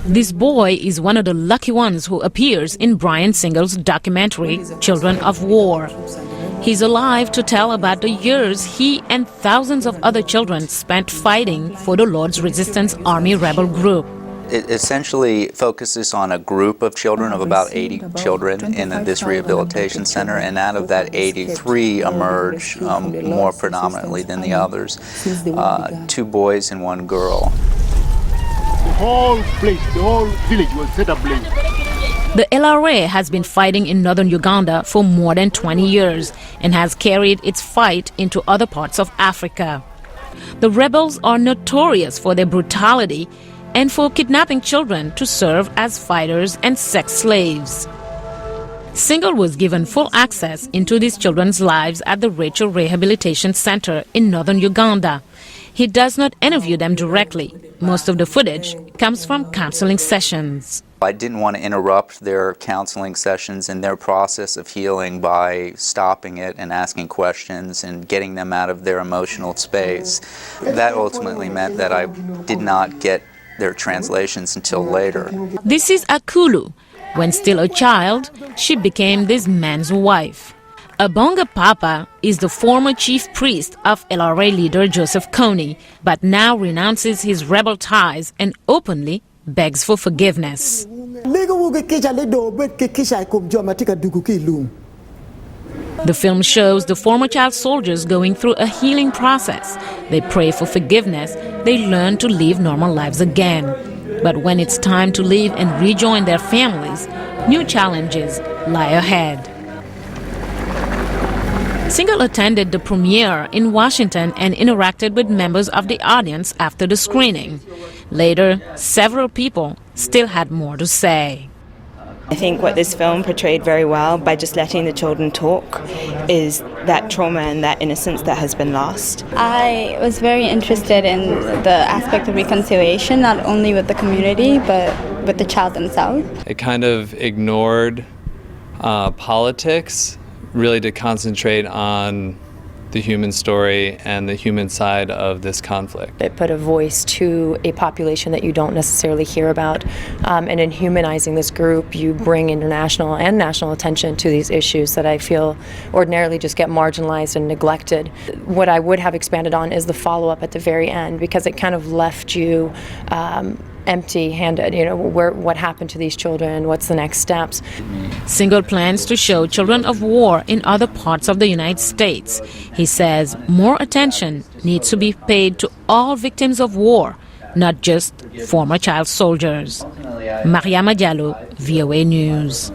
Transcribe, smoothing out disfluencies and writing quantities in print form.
This boy is one of the lucky ones who appears in Bryan Single's documentary, Children of War. He's alive to tell about the years he and thousands of other children spent fighting for the Lord's Resistance Army rebel group. It essentially focuses on a group of children, of about 80 children in this rehabilitation center, and out of that 83 emerge more predominantly than the others, 2 boys and 1 girl. The whole place, the whole village was set ablaze. The LRA has been fighting in northern Uganda for more than 20 years and has carried its fight into other parts of Africa. The rebels are notorious for their brutality and for kidnapping children to serve as fighters and sex slaves. Single was given full access into these children's lives at the Rachel Rehabilitation Center in northern Uganda. He does not interview them directly. Most of the footage comes from counseling sessions. I didn't want to interrupt their counseling sessions and their process of healing by stopping it and asking questions and getting them out of their emotional space. That ultimately meant that I did not get their translations until later. This is Akulu. When still a child, she became this man's wife. Abonga Papa is the former chief priest of LRA leader Joseph Kony, but now renounces his rebel ties and openly begs for forgiveness. The film shows the former child soldiers going through a healing process. They pray for forgiveness. They learn to live normal lives again. But when it's time to leave and rejoin their families, new challenges lie ahead. Single attended the premiere in Washington and interacted with members of the audience after the screening. Later, several people still had more to say. I think what this film portrayed very well by just letting the children talk is that trauma and that innocence that has been lost. I was very interested in the aspect of reconciliation, not only with the community, but with the child themselves. It kind of ignored politics, really to concentrate on the human story and the human side of this conflict. It put a voice to a population that you don't necessarily hear about, and in humanizing this group, you bring international and national attention to these issues that I feel ordinarily just get marginalized and neglected. What I would have expanded on is the follow-up at the very end, because it kind of left you empty-handed. You know, what happened to these children? What's the next steps? Single plans to show Children of War in other parts of the United States. He says more attention needs to be paid to all victims of war, not just former child soldiers. Mariama Diallo, VOA News.